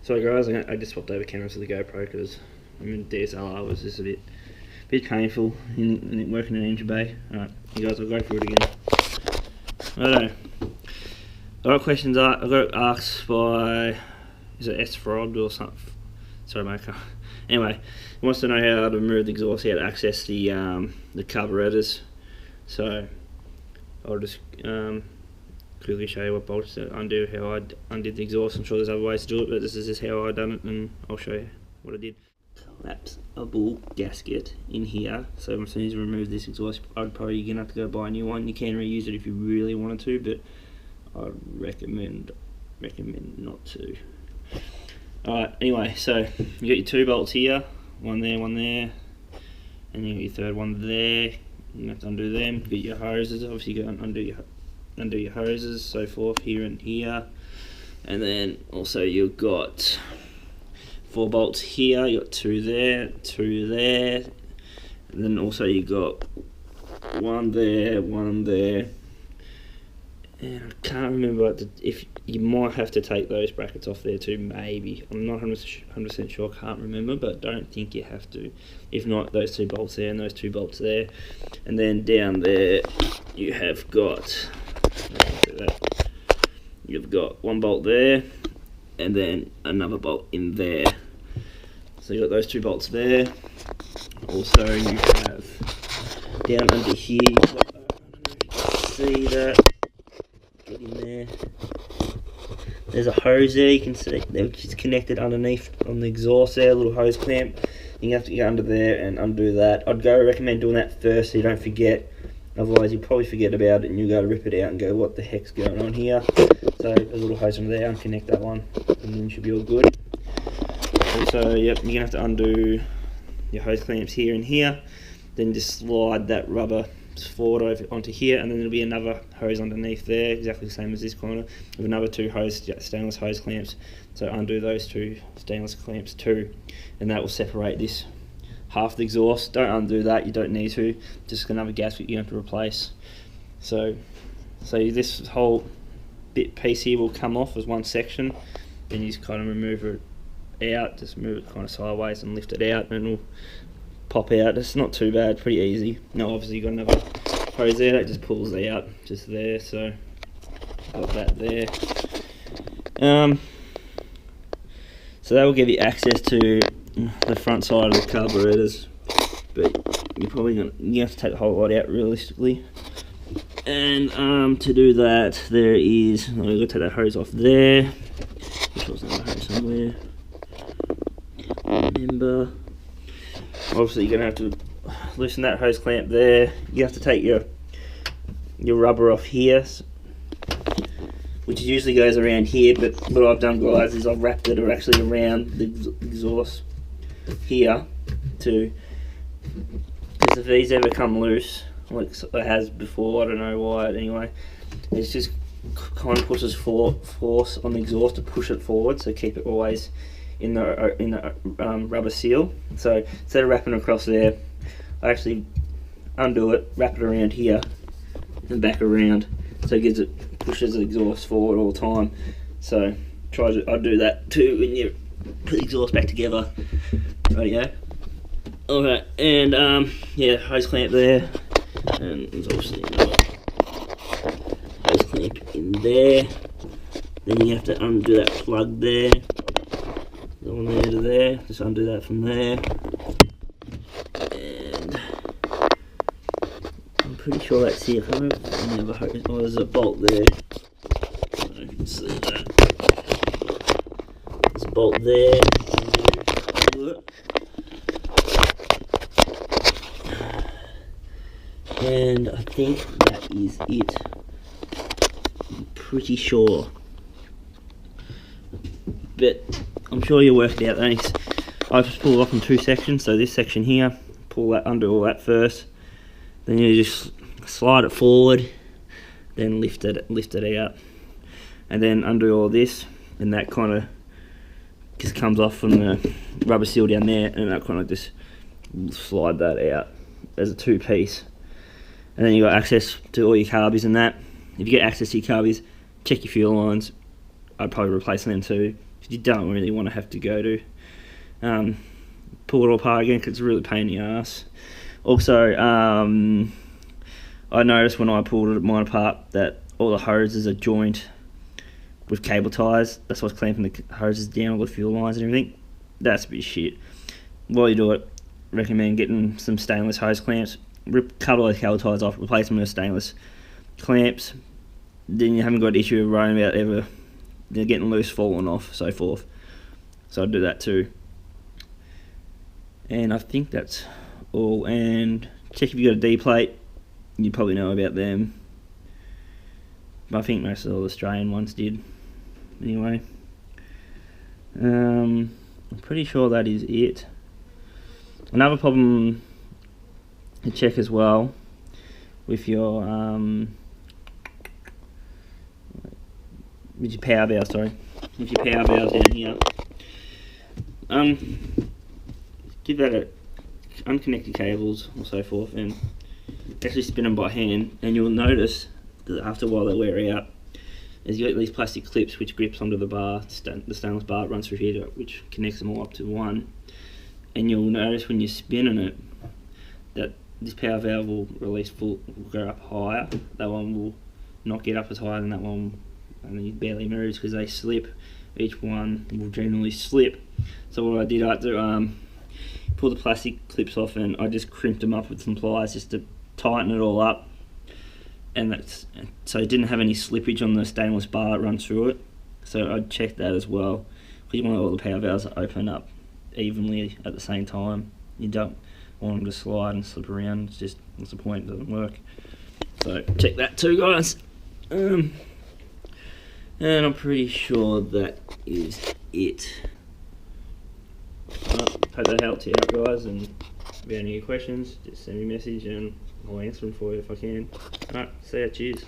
Sorry guys, I just swapped over cameras to the GoPro because DSLR was just a bit painful in working in engine bay. Alright, you guys, I'll go through it again. I don't know. A lot of questions I got asked by, is it S-Frod or something? Sorry mate, anyway, he wants to know how to remove the exhaust, how to access the carburetors. So I'll just quickly show you what bolts to undo, how I undid the exhaust. I'm sure there's other ways to do it, but this is just how I done it, and I'll show you what I did. Collapsible gasket in here, so as soon as you remove this exhaust, I'd probably gonna have to go buy a new one. You can reuse it if you really wanted to, but I'd recommend not to. Alright, anyway, so you got your 2 bolts here, one there, and you got your third one there. You have to undo them. You got your hoses, obviously you got to undo your hoses, so forth, here and here. And then also you've got 4 bolts here, you got 2 there, 2 there, and then also you got 1 there, 1 there. And I can't remember if you might have to take those brackets off there too, maybe. I'm not 100% sure, can't remember, but don't think you have to. If not, those 2 bolts there and those 2 bolts there. And then down there you have got, you've got 1 bolt there and then another bolt in there. So you've got those 2 bolts there. Also you have down under here, see that? Get in there. There's a hose there, you can see which is connected underneath on the exhaust there, a little hose clamp. You have to go under there and undo that. I'd recommend doing that first so you don't forget. Otherwise you'll probably forget about it and you'll go to rip it out and go, what the heck's going on here? So there's a little hose under there, unconnect that one, and then you should be all good. So yep, you're gonna have to undo your hose clamps here and here, then just slide that rubber forward over onto here, and then there'll be another hose underneath there, exactly the same as this corner, with another 2 stainless hose clamps. So undo those 2 stainless clamps too, and that will separate this half the exhaust. Don't undo that, you don't need to, just another gasket you have to replace. So this whole piece here will come off as one section, then you just kind of remove it out, just move it kind of sideways and lift it out, and it'll pop out. It's not too bad, pretty easy. Now obviously you've got another hose there that just pulls out just there, so got that there. So that will give you access to the front side of the carburetors, but you have to take the whole lot out realistically. And to do that, there is, I'm going to take that hose off there. There's another hose somewhere. Remember, obviously you're going to have to loosen that hose clamp there. You have to take your rubber off here, which usually goes around here, but what I've done, guys, is I've wrapped it actually around the exhaust here too, because if these ever come loose, like it has before, I don't know why, anyway, it's just kind of pushes force on the exhaust to push it forward, so keep it always in the rubber seal. So instead of wrapping across there, I actually undo it, wrap it around here and back around, so it pushes the exhaust forward all the time. So I'll do that too when you put the exhaust back together. Rightio. Okay, and yeah, hose clamp there, and there's obviously another hose clamp in there. Then you have to undo that plug there. The one there to there, just undo that from there. And I'm pretty sure that's it. I don't know if any other hose. Oh, there's a bolt there. I don't know if you can see that. There's a bolt there. And I think that is it. I'm pretty sure. But I'm sure you'll work it out. I've just pulled off in 2 sections. So this section here, pull that, undo all that first. Then you just slide it forward, then lift it out, and then undo all this, and that kind of just comes off from the rubber seal down there, and that kind of just slide that out as a 2-piece. And then you got access to all your carbies and that. If you get access to your carbies, check your fuel lines. I'd probably replace them too. You don't really want to have to go to pull it all apart again, because it's a really pain in the ass. Also, I noticed when I pulled mine apart that all the hoses are joined with cable ties. That's what's clamping the hoses down, all the fuel lines and everything. That's a bit shit. While you do it, recommend getting some stainless hose clamps. Cut all those cable ties off, replace them with stainless clamps. Then you haven't got an issue of worrying about ever they're getting loose, falling off, so forth. So I'd do that too. And I think that's all. And check if you got a D plate. You probably know about them. But I think most of the Australian ones did. Anyway, I'm pretty sure that is it. Another problem to check as well with your power valve, with your power valve down here. Give that a unconnected cables or so forth, and actually spin them by hand, and you'll notice that after a while they wear out. As you got these plastic clips which grips onto the bar, the stainless bar runs through here, which connects them all up to one. And you'll notice when you're spinning it that this power valve will go up higher. That one will not get up as high, and that one only barely moves because they slip. Each one will generally slip. So what I did, I had to pull the plastic clips off, and I just crimped them up with some pliers just to tighten it all up. And that's so it didn't have any slippage on the stainless bar that runs through it. So I'd check that as well. You want all the power valves to open up evenly at the same time. You don't want them to slide and slip around. It's just, what's the point? It doesn't work. So check that too, guys. And I'm pretty sure that is it. Hope that helped you out, guys. And if you have any questions, just send me a message and I'll answer them for you if I can. Alright, see ya, cheers.